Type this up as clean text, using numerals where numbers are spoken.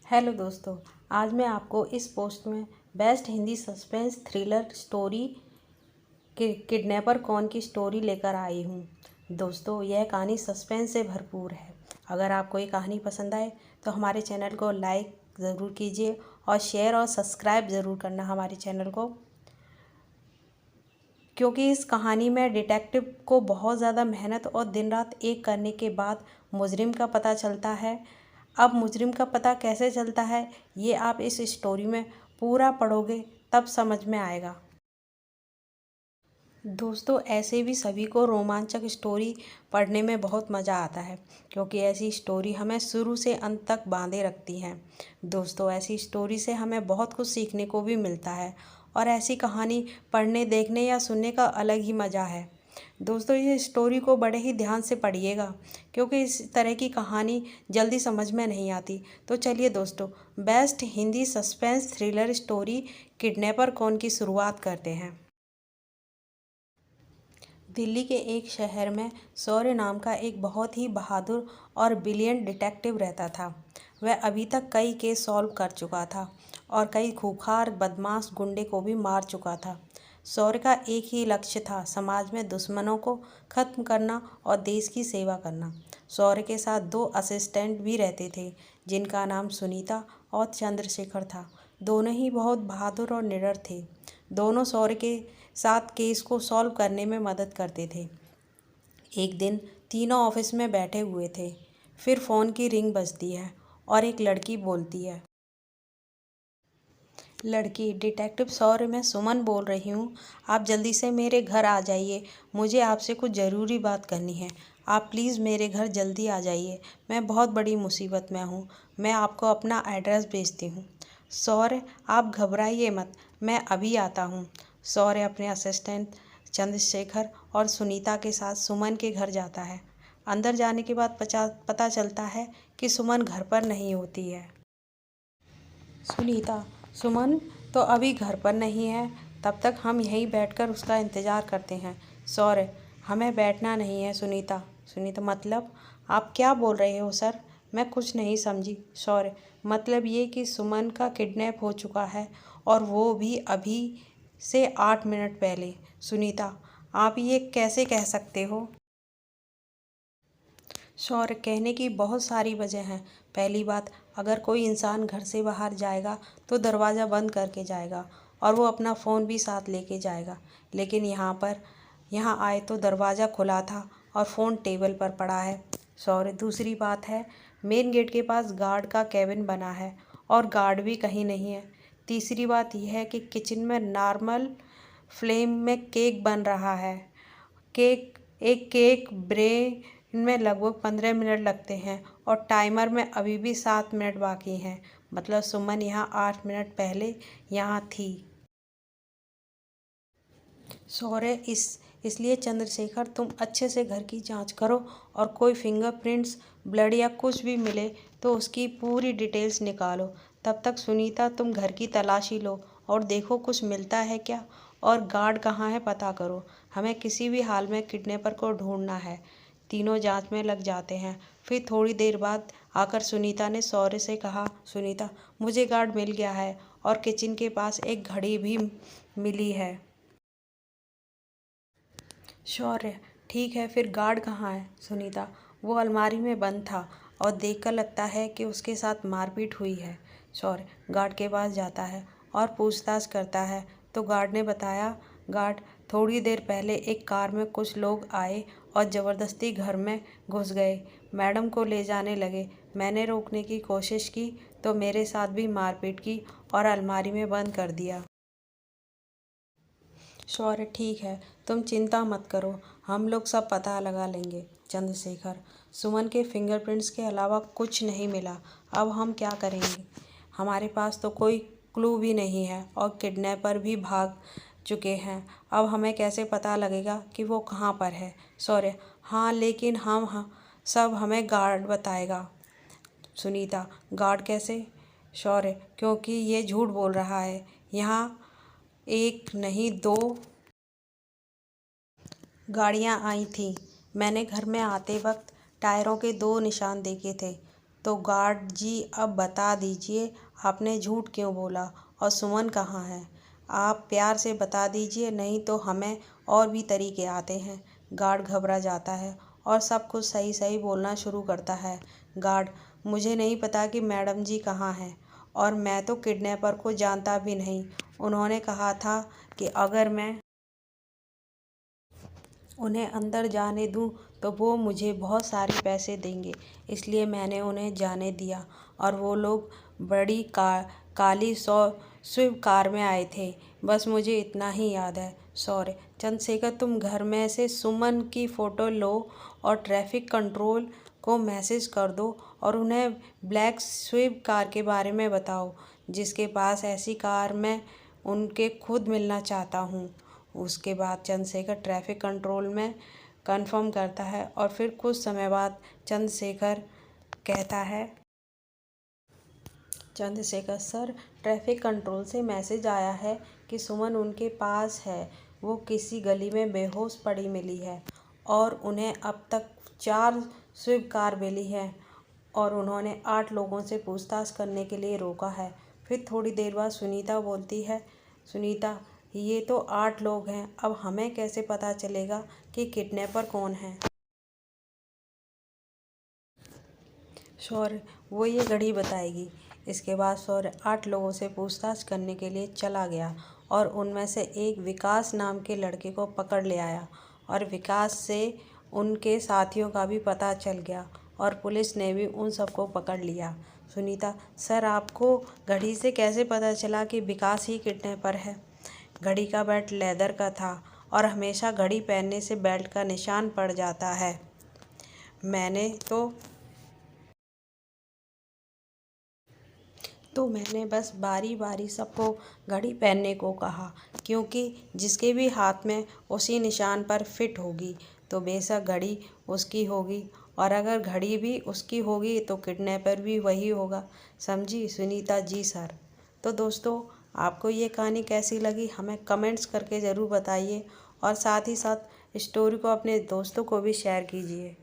Hello दोस्तों, आज मैं आपको इस पोस्ट में best Hindi suspense thriller story kidnapper कौन की स्टोरी लेकर आई हूँ। दोस्तों, यह कहानी सस्पेंस से भरपूर है। अगर आपको ये कहानी पसंद आए तो हमारे चैनल को लाइक ज़रूर कीजिए और शेयर और सब्सक्राइब ज़रूर करना हमारे चैनल को, क्योंकि इस कहानी में डिटेक्टिव को बहुत ज़्यादा मेहनत और दिन रात एक करने के बाद मुजरिम का पता चलता है। अब मुजरिम का पता कैसे चलता है, ये आप इस स्टोरी में पूरा पढ़ोगे तब समझ में आएगा। दोस्तों, ऐसे भी सभी को रोमांचक स्टोरी पढ़ने में बहुत मज़ा आता है, क्योंकि ऐसी स्टोरी हमें शुरू से अंत तक बांधे रखती हैं। दोस्तों, ऐसी स्टोरी से हमें बहुत कुछ सीखने को भी मिलता है और ऐसी कहानी पढ़ने, देखने या सुनने का अलग ही मज़ा है। दोस्तों, ये स्टोरी को बड़े ही ध्यान से पढ़िएगा, क्योंकि इस तरह की कहानी जल्दी समझ में नहीं आती। तो चलिए दोस्तों, best Hindi suspense thriller story kidnapper कौन की शुरुआत करते हैं। दिल्ली के एक शहर में शौर्य नाम का एक बहुत ही बहादुर और ब्रिलियंट डिटेक्टिव रहता था। वह अभी तक कई केस सॉल्व कर चुका था और कई खूंखार बदमाश गुंडे को भी मार चुका था। शौर्य का एक ही लक्ष्य था, समाज में दुश्मनों को खत्म करना और देश की सेवा करना। शौर्य के साथ दो असिस्टेंट भी रहते थे, जिनका नाम सुनीता और चंद्रशेखर था। दोनों ही बहुत बहादुर और निडर थे। दोनों शौर्य के साथ केस को सॉल्व करने में मदद करते थे। एक दिन तीनों ऑफिस में बैठे हुए थे। फिर फ़ोन की रिंग बजती है और एक लड़की बोलती है। लड़की: डिटेक्टिव शौर्य, मैं सुमन बोल रही हूँ। आप जल्दी से मेरे घर आ जाइए, मुझे आपसे कुछ ज़रूरी बात करनी है। आप प्लीज़ मेरे घर जल्दी आ जाइए, मैं बहुत बड़ी मुसीबत में हूँ। मैं आपको अपना एड्रेस भेजती हूँ। शौर्य: आप घबराइए मत, मैं अभी आता हूँ। शौर्य अपने असिस्टेंट चंद्रशेखर और सुनीता के साथ सुमन के घर जाता है। अंदर जाने के बाद पता चलता है कि सुमन घर पर नहीं होती है। सुनीता: सुमन तो अभी घर पर नहीं है, तब तक हम यहीं बैठकर उसका इंतज़ार करते हैं। शौर्य: हमें बैठना नहीं है सुनीता। सुनीता: मतलब? आप क्या बोल रहे हो सर? मैं कुछ नहीं समझी। शौर्य: मतलब ये कि सुमन का किडनैप हो चुका है, और वो भी अभी से 8 मिनट पहले। सुनीता: आप ये कैसे कह सकते हो? शौर्य: कहने की बहुत सारी वजह हैं। पहली बात, अगर कोई इंसान घर से बाहर जाएगा तो दरवाज़ा बंद करके जाएगा और वो अपना फ़ोन भी साथ लेके जाएगा, लेकिन यहाँ आए तो दरवाज़ा खुला था और फ़ोन टेबल पर पड़ा है। शौर्य: दूसरी बात है, मेन गेट के पास गार्ड का केबिन बना है और गार्ड भी कहीं नहीं है। तीसरी बात यह है कि किचन में नॉर्मल फ्लेम में केक बन रहा है। एक केक ब्रेन में लगभग 15 मिनट लगते हैं और टाइमर में अभी भी 7 मिनट बाकी हैं। मतलब सुमन यहाँ 8 मिनट पहले यहाँ थी। शौर्य: इसलिए चंद्रशेखर, तुम अच्छे से घर की जांच करो और कोई फिंगरप्रिंट्स, ब्लड या कुछ भी मिले तो उसकी पूरी डिटेल्स निकालो। तब तक सुनीता, तुम घर की तलाशी लो और देखो कुछ मिलता है क्या, और गार्ड कहाँ है पता करो। हमें किसी भी हाल में किडनैपर को ढूंढना है। तीनों जांच में लग जाते हैं। फिर थोड़ी देर बाद आकर सुनीता ने शौर्य से कहा। सुनीता: मुझे गार्ड मिल गया है और किचन के पास एक घड़ी भी मिली है। शौर्य: ठीक है, फिर गार्ड कहाँ है? सुनीता: वो अलमारी में बंद था और देखकर लगता है कि उसके साथ मारपीट हुई है। शौर्य गार्ड के पास जाता है और पूछताछ करता है तो गार्ड ने बताया, गार्ड, थोड़ी देर पहले एक कार में कुछ लोग आए और ज़बरदस्ती घर में घुस गए, मैडम को ले जाने लगे। मैंने रोकने की कोशिश की तो मेरे साथ भी मारपीट की और अलमारी में बंद कर दिया। शौर्य: ठीक है, तुम चिंता मत करो, हम लोग सब पता लगा लेंगे। चंद्रशेखर: सुमन के फिंगरप्रिंट्स के अलावा कुछ नहीं मिला, अब हम क्या करेंगे? हमारे पास तो कोई क्लू भी नहीं है और किडनैपर भी भाग चुके हैं। अब हमें कैसे पता लगेगा कि वो कहाँ पर है? शौर्य: हाँ, लेकिन सब हमें गार्ड बताएगा। सुनीता: गार्ड कैसे? शौर्य: क्योंकि ये झूठ बोल रहा है। यहाँ एक नहीं, 2 गाड़ियाँ आई थीं। मैंने घर में आते वक्त टायरों के 2 निशान देखे थे। तो गार्ड जी अब बता दीजिए, आपने झूठ क्यों बोला और सुमन कहाँ है? आप प्यार से बता दीजिए, नहीं तो हमें और भी तरीके आते हैं। गार्ड घबरा जाता है और सब कुछ सही सही बोलना शुरू करता है। गार्ड, मुझे नहीं पता कि मैडम जी कहाँ हैं, और मैं तो किडनैपर को जानता भी नहीं। उन्होंने कहा था कि अगर मैं उन्हें अंदर जाने दूं तो वो मुझे बहुत सारे पैसे देंगे, इसलिए मैंने उन्हें जाने दिया। और वो लोग बड़ी काली स्विफ्ट कार में आए थे। बस मुझे इतना ही याद है। सॉरी चंद्रशेखर, तुम घर में से सुमन की फ़ोटो लो और ट्रैफिक कंट्रोल को मैसेज कर दो और उन्हें ब्लैक स्विफ्ट कार के बारे में बताओ, जिसके पास ऐसी कार मैं उनके खुद मिलना चाहता हूँ। उसके बाद चंद्रशेखर ट्रैफिक कंट्रोल में कंफर्म करता है और फिर कुछ समय बाद चंद्रशेखर कहता है, चंद्रशेखर सर, ट्रैफिक कंट्रोल से मैसेज आया है कि सुमन उनके पास है। वो किसी गली में बेहोश पड़ी मिली है और उन्हें अब तक 4 स्विफ्ट कार मिली है और उन्होंने 8 लोगों से पूछताछ करने के लिए रोका है। फिर थोड़ी देर बाद सुनीता बोलती है, सुनीता, ये तो 8 लोग हैं, अब हमें कैसे पता चलेगा कि किडनैपर कौन है? शौर्य, वो ये घड़ी बताएगी। इसके बाद शौर्य 8 लोगों से पूछताछ करने के लिए चला गया और उनमें से एक विकास नाम के लड़के को पकड़ ले आया और विकास से उनके साथियों का भी पता चल गया और पुलिस ने भी उन सबको पकड़ लिया। सुनीता, सर, आपको घड़ी से कैसे पता चला कि विकास ही किडनैपर है? घड़ी का बेल्ट लेदर का था और हमेशा घड़ी पहनने से बेल्ट का निशान पड़ जाता है। मैंने बस बारी बारी सबको घड़ी पहनने को कहा, क्योंकि जिसके भी हाथ में उसी निशान पर फिट होगी तो बेशक घड़ी उसकी होगी, और अगर घड़ी भी उसकी होगी तो किडनैपर भी वही होगा। समझी सुनीता? जी सर। तो दोस्तों, आपको ये कहानी कैसी लगी हमें कमेंट्स करके ज़रूर बताइए और साथ ही साथ स्टोरी को अपने दोस्तों को भी शेयर कीजिए।